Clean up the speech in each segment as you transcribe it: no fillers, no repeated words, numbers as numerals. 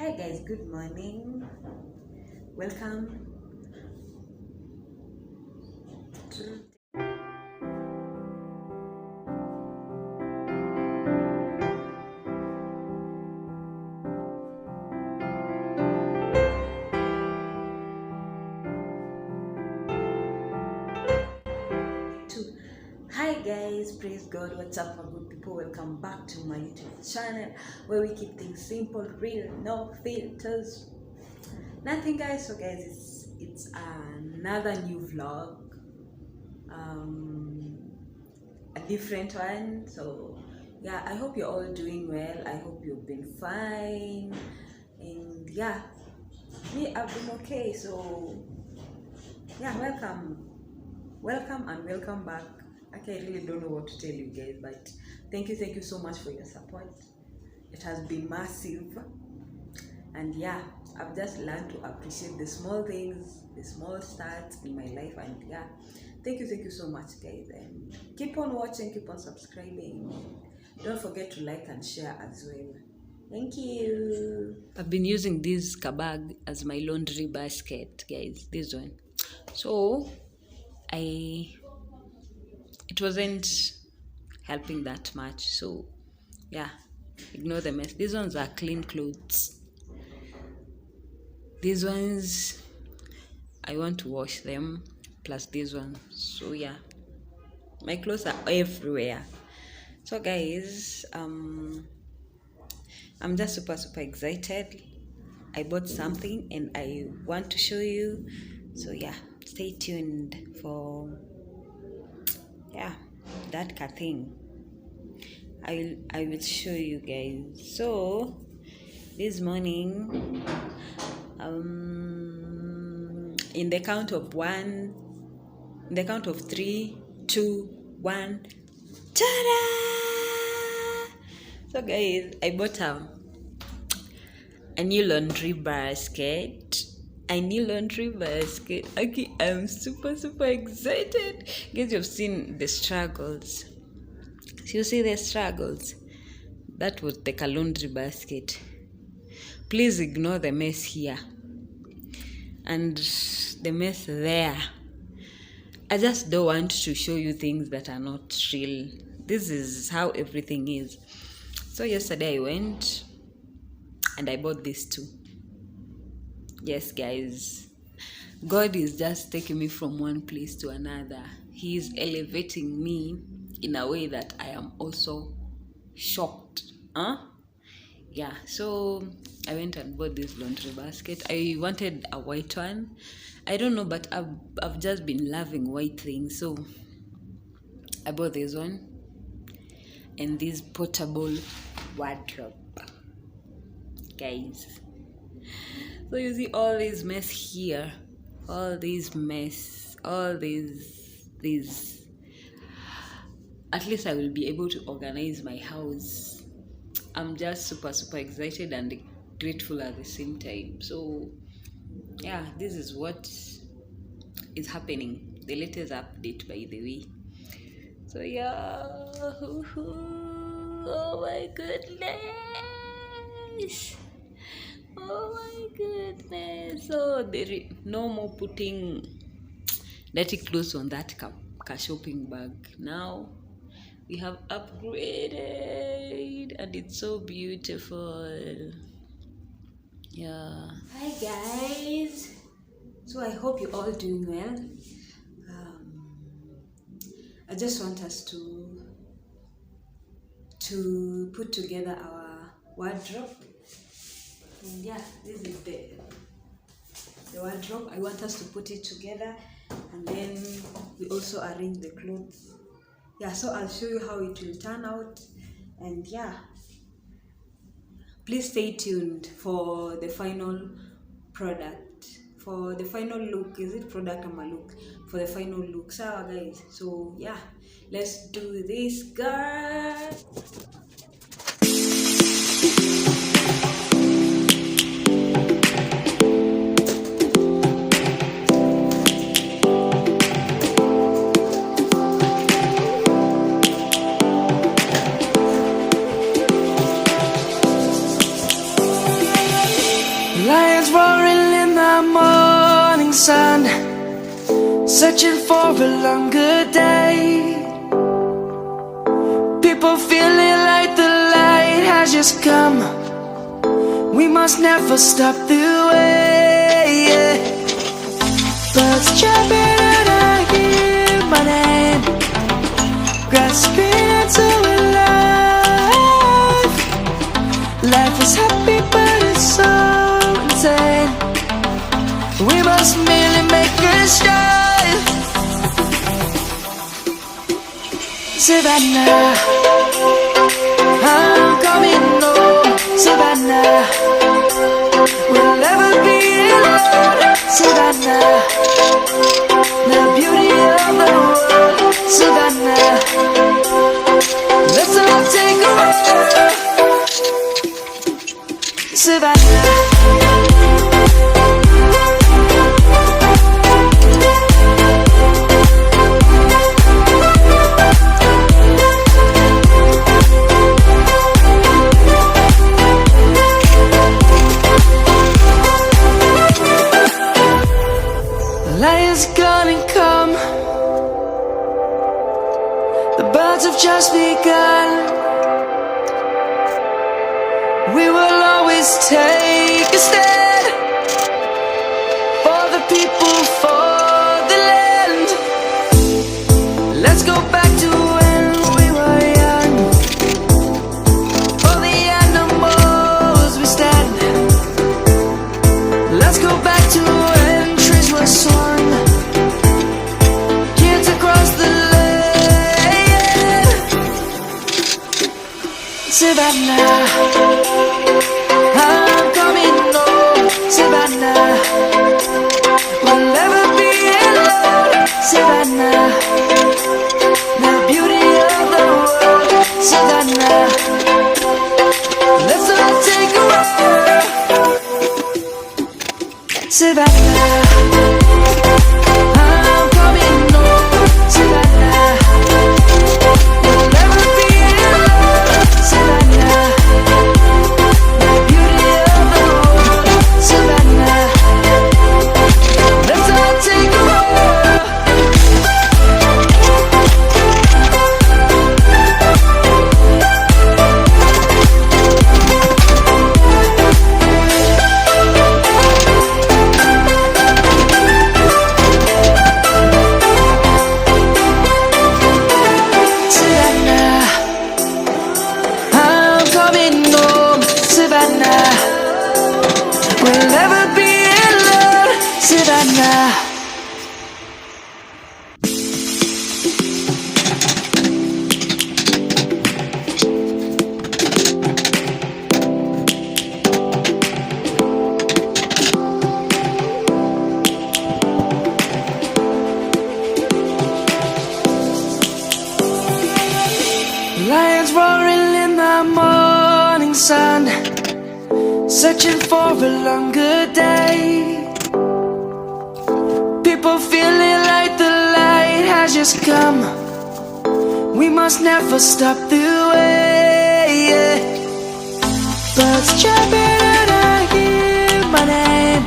Hi guys, good morning. Welcome to Hi guys, praise God. What's up my good people? Welcome back to my YouTube channel where we keep things simple, real, no filters. Nothing guys. So guys, it's another new vlog. A different one. So yeah, I hope you're all doing well. I hope you've been fine. And yeah, me, I've been okay. So yeah, welcome and welcome back. Okay, I really don't know what to tell you guys, but thank you so much for your support. It has been massive, and yeah, I've just learned to appreciate the small things, the small starts in my life. And yeah, thank you so much guys, and keep on watching, keep on subscribing. Don't forget to like and share as well. Thank you. I've been using this kabag as my laundry basket, guys. This one. So it wasn't helping that much. So yeah, ignore the mess. These ones are clean clothes. These ones I want to wash them, plus this one. So yeah, my clothes are everywhere. So guys, I'm just super excited. I bought something and I want to show you. So yeah, stay tuned for that thing. I will show you guys. So this morning, in the count of 3, 2, 1, ta-da! So guys, I bought a new laundry basket. Okay, I'm super excited. Guys, you've seen the struggles. So you see the struggles. That was the laundry basket. Please ignore the mess here and the mess there. I just don't want to show you things that are not real. This is how everything is. So yesterday I went and I bought this too. Yes guys, God is just taking me from one place to another. He is elevating me in a way that I am also shocked. Yeah, so I went and bought this laundry basket. I wanted a white one. I don't know, but I've just been loving white things. So I bought this one and this portable wardrobe. Guys, so you see all this mess here, all these, at least I will be able to organize my house. I'm just super excited and grateful at the same time. So yeah, this is what is happening, the latest update by the way. So yeah, oh my goodness, so no more putting dirty clothes on that shopping bag. Now we have upgraded and it's so beautiful. Yeah. Hi guys. So I hope you're all doing well. I just want us to put together our wardrobe. And yeah, this is the wardrobe. I want us to put it together, and then we also arrange the clothes. Yeah, so I'll show you how it will turn out. And yeah, please stay tuned for the final product, for the final look. Is it product or look? For the final look. So guys, so yeah, let's do this, girl. roaring in the morning sun, searching for a longer day. People feeling like the light has just come. We must never stop the way. Birds jumping and I hear my name, grasping into a life. Life is happy but it's so insane. We must merely make a start. Savannah, I'm coming home. Savannah, we'll never be alone. Savannah, the beauty of the world. Savannah, let's all take a walk. Savannah. Lion's gonna come. The birds have just begun. We will always take a stand for the people, for the land. Let's go back to when we were young. For the animals we stand. Let's go back to when trees were swung. Kids across the land. Savannah, I'm coming home. Savannah, we'll never be alone. Savannah, the beauty of the world. Savannah, let's all take a walk. Savannah, I'm coming home. Savannah, we'll never be alone. Savannah, the beauty of the world. Savannah, let's all take a walk. Savannah, I'm coming home. Savannah, we'll never be alone. Savannah. Lions roaring in the morning sun, searching for a longer day. People feeling like the light has just come. We must never stop the way. Birds jumping and I hear my name,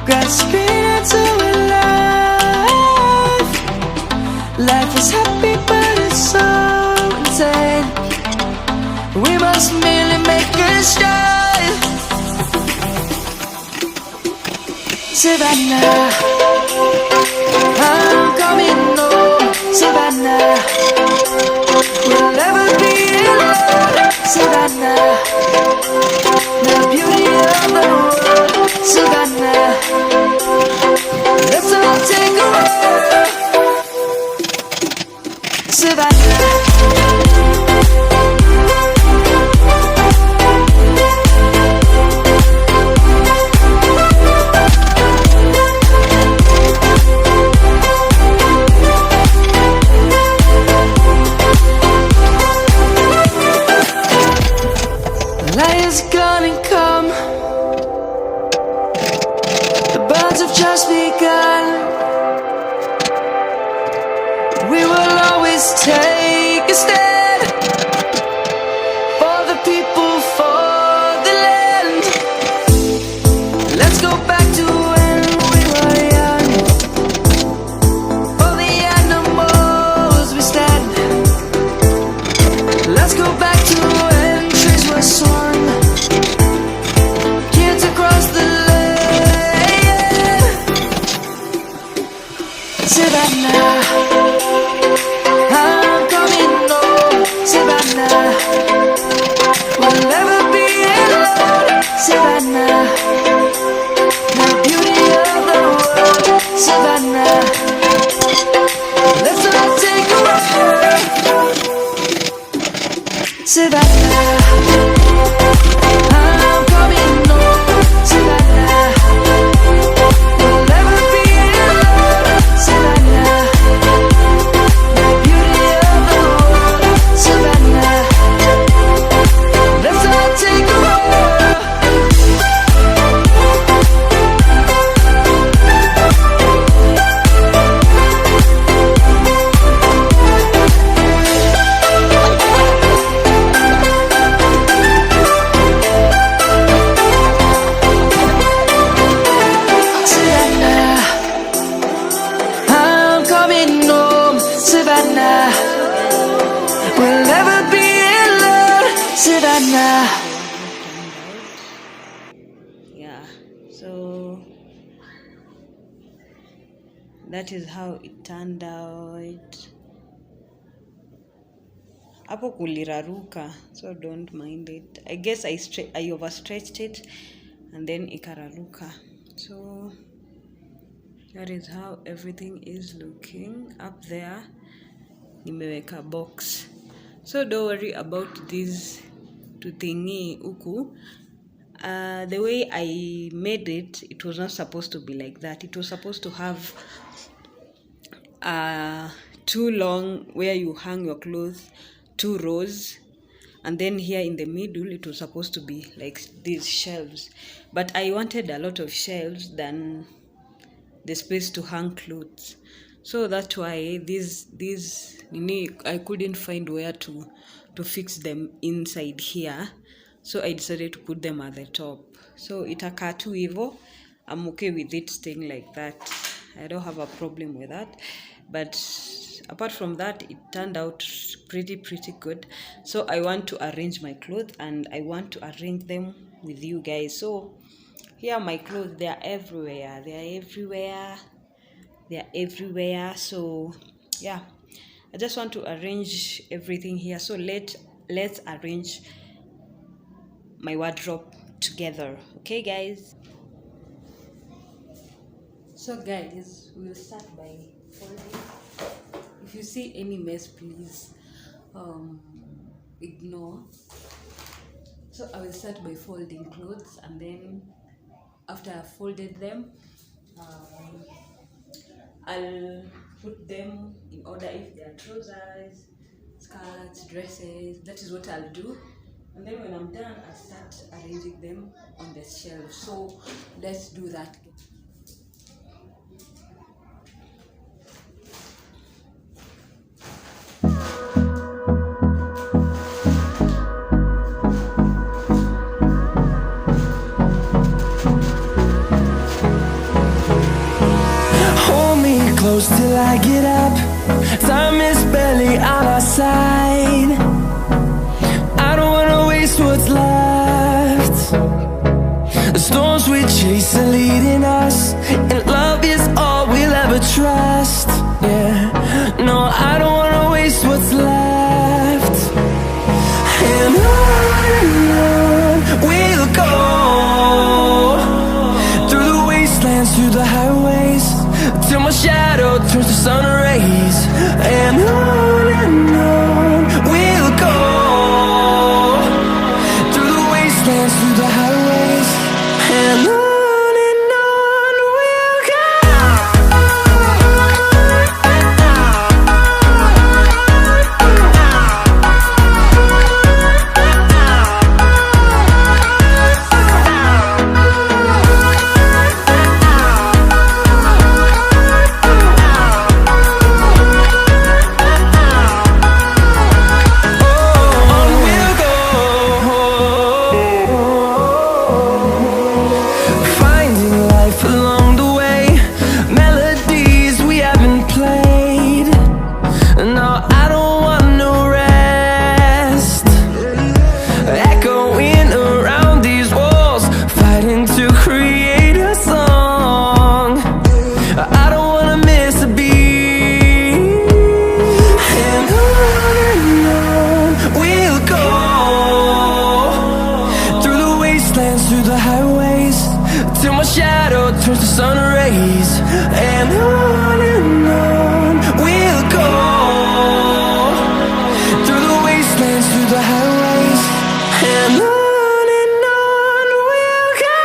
grasping into a life. Life is happy but it's so insane. We must merely make a start. Savannah, I'm coming home. Savannah, we'll never be alone. Savannah, the beauty of the world. Savannah, let's all take a walk. Savannah. Lion's gonna come. The birds have just begun. We will always take a stand for the people, for the land. So that is how it turned out. Hapo kuliraruka, so don't mind it. I guess I overstretched it and then ikararuka. So that is how everything is looking. Up there nimeweka box, so don't worry about this to thingy uku. The way I made it, it was not supposed to be like that. It was supposed to have too long where you hang your clothes, 2 rows, and then here in the middle it was supposed to be like these shelves, but I wanted a lot of shelves than the space to hang clothes. So that's why these I couldn't find where to fix them inside here, so I decided to put them at the top. So itakaa tu hivyo. I'm okay with it staying like that. I don't have a problem with that. But apart from that, it turned out pretty good. So I want to arrange my clothes, and I want to arrange them with you guys. So here are my clothes. They are everywhere. So yeah, I just want to arrange everything here. So let's arrange my wardrobe together. Okay, guys? So guys, we'll start by folding. If you see any mess, please ignore. So I will start by folding clothes, and then after I've folded them, I'll put them in order. If they are trousers, skirts, dresses, that is what I'll do. And then when I'm done, I'll start arranging them on the shelf. So let's do that. Hold me close till I get up. Time is barely on our side. I don't wanna waste what's left. The storms we chase are leading us, and love is all we'll ever trust. Yeah, no, I don't wanna waste what's left. And on we'll go, through the wastelands, through the highways, till my shadow turns to sun rays. And on we'll go, through the wastelands, through the highways, and on we'll go. Through the highways, till my shadow turns to sun rays. And on we'll go, through the wastelands, through the highways, and on we'll go.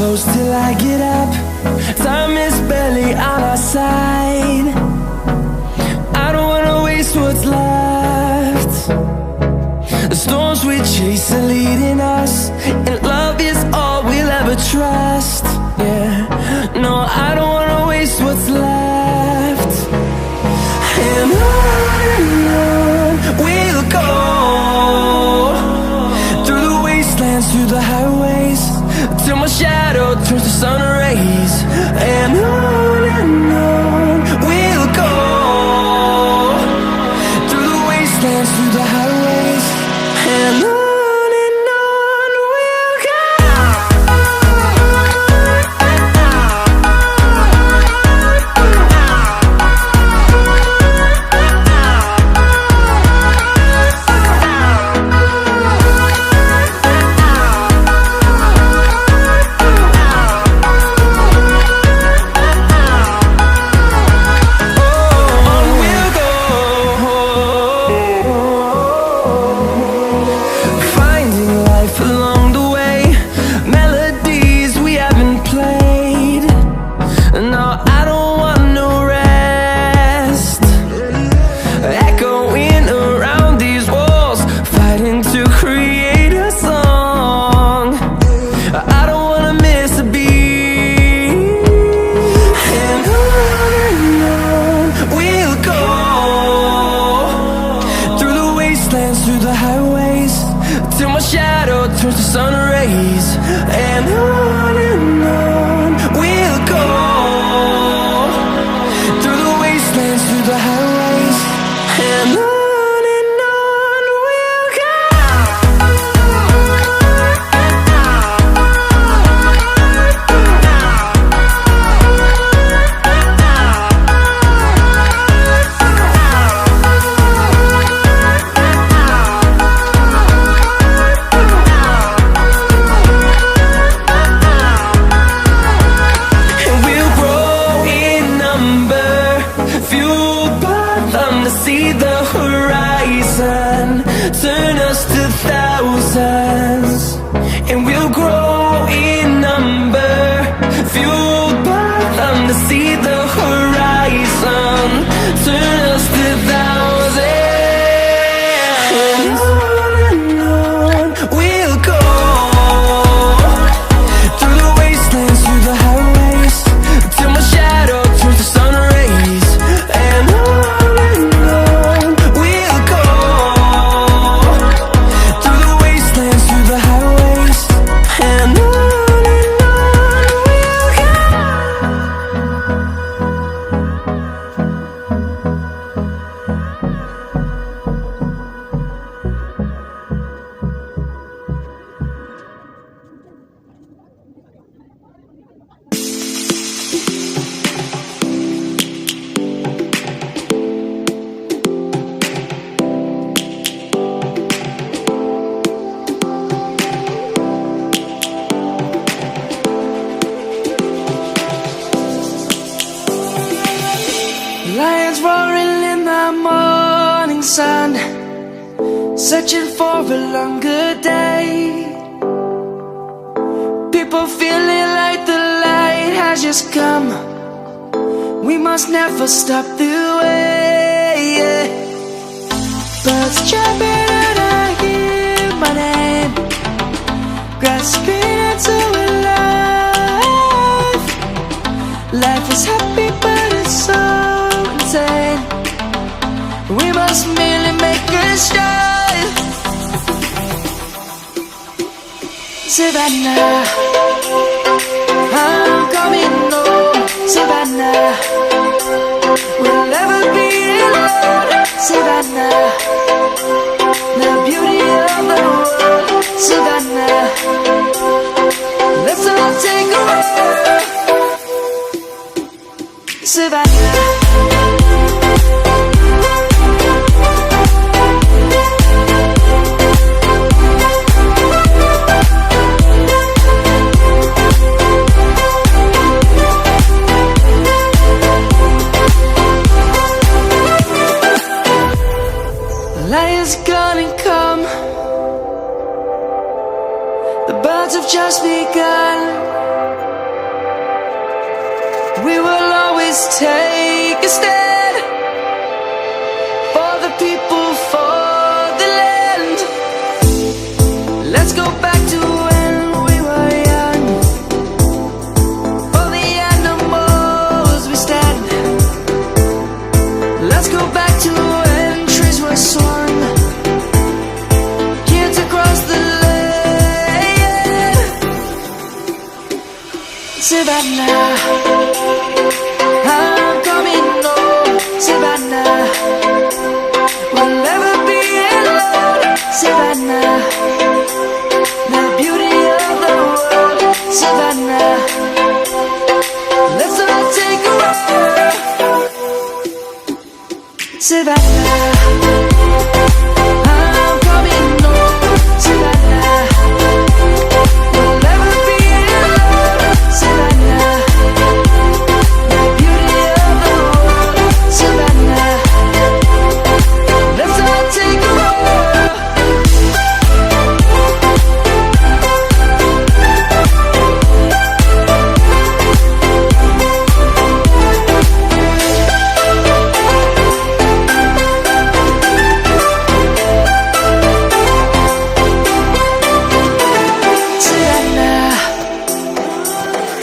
close till I get up. Time is barely on our side. I don't wanna waste what's left. The storms we chase are leading us, and love is all we'll ever trust. Yeah, no, I don't wanna waste what's left. And on we'll go, through the wastelands, through the highways, till my shadow turns to sun rays. And on we'll go, through the wastelands, through the highways, and on we'll go. Through the highways, till my shadow turns to sun rays. And on we'll go, through the wastelands, through the highways, and on we'll go. See the horizon turn us to thousands, and we'll grow in number, fueled by them to see the horizon turn us to thousands. And on we'll go, through the wastelands, through the highways, till my shadow turns to sun rays. And lions roaring in the morning sun, searching for a longer day. People feeling like the light has just come. We must never stop the way. Birds chirping and I hear my name, grasping into a life. Life is happy but it's so insane. We must merely make a start. Savannah, I'm coming home. Savannah, we'll never be alone. Savannah, the beauty of the world. Savannah, let's all take a walk. Savannah. Lion's gonna come. The birds have just begun. always take a stand for the people, for the land. Let's go back to when we were young. For the animals we stand. Let's go back to when trees were swung. Kids across the land. Savannah, I'm coming home. Savannah, we'll never be alone. Savannah, the beauty of the world. Savannah, let's all take a walk. Savannah, I'm coming home. Savannah, we'll never be alone. Savannah, the beauty of the world. Savannah, let's all take a walk. Savannah,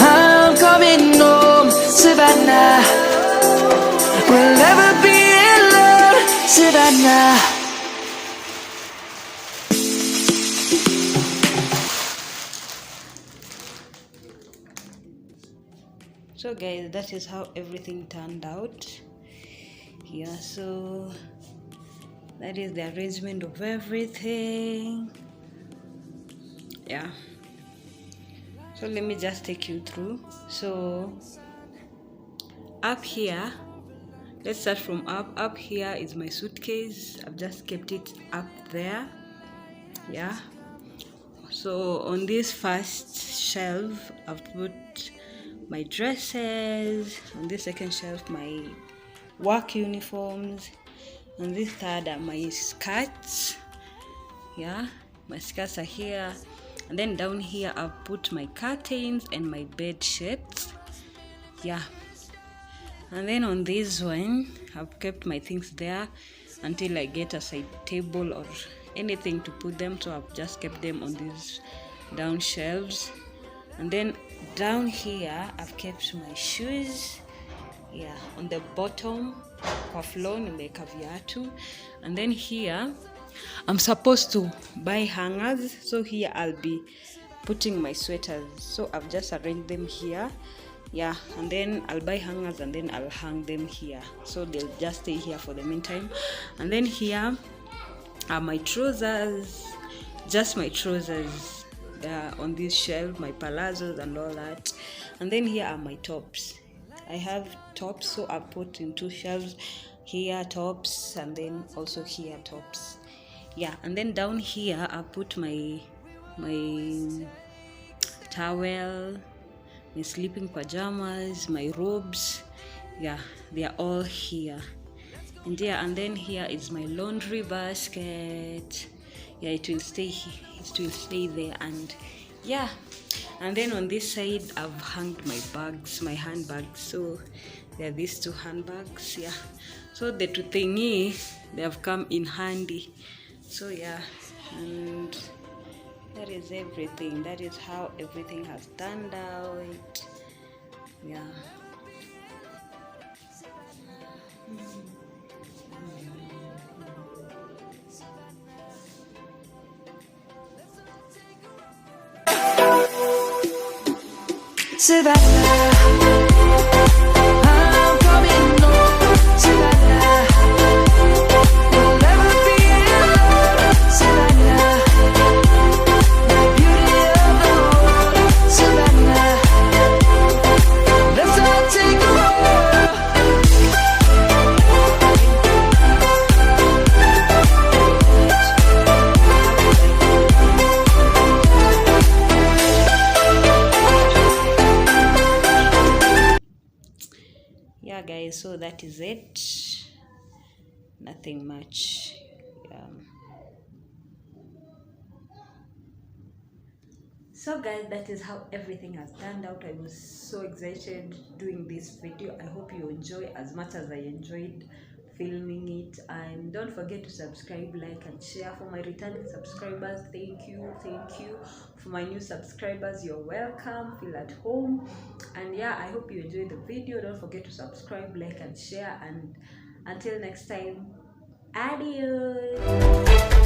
I'm coming home. Savannah, we'll never be alone. Savannah. So guys, that is how everything turned out. Yeah, so that is the arrangement of everything. Yeah, so let me just take you through. So up here, let's start from up here is my suitcase. I've just kept it up there. Yeah, so on this first shelf I've put my dresses, on this second shelf my work uniforms, on this third are my skirts. Yeah, my skirts are here, and then down here I've put my curtains and my bed sheets. Yeah, and then on this one I've kept my things there until I get a side table or anything to put them, so I've just kept them on these down shelves. And then down here I've kept my shoes, yeah, on the bottom kwa floor nimeweka viatu. And then here I'm supposed to buy hangers, so here I'll be putting my sweaters, so I've just arranged them here. Yeah, and then I'll buy hangers and then I'll hang them here, so they'll just stay here for the meantime. And then here are my trousers, just my trousers. They're on this shelf, my palazzos and all that. And then here are my tops. I have tops, so I put in two shelves. Here tops, and then also here tops. Yeah, and then down here I put my towel, my sleeping pajamas, my robes. Yeah, they are all here. And yeah, and then here is my laundry basket. Yeah, it will stay there. And yeah, and then on this side I've hung my bags, my handbags. So there are these two handbags. Yeah, so the two thingy, they have come in handy. So yeah, and that is everything. That is how everything has turned out. Yeah. Savannah, I'm coming home. Savannah, we'll never be alone. Savannah, the beauty of the world. Savannah, let's all take a walk. Yeah guys, so that is it. Nothing much. Yeah. So guys, that is how everything has turned out. I was so excited doing this video. I hope you enjoy as much as I enjoyed filming it, and don't forget to subscribe, like and share. For my returning subscribers, thank you. For my new subscribers, you're welcome, feel at home. And yeah, I hope you enjoyed the video. Don't forget to subscribe, like and share, and until next time, adios.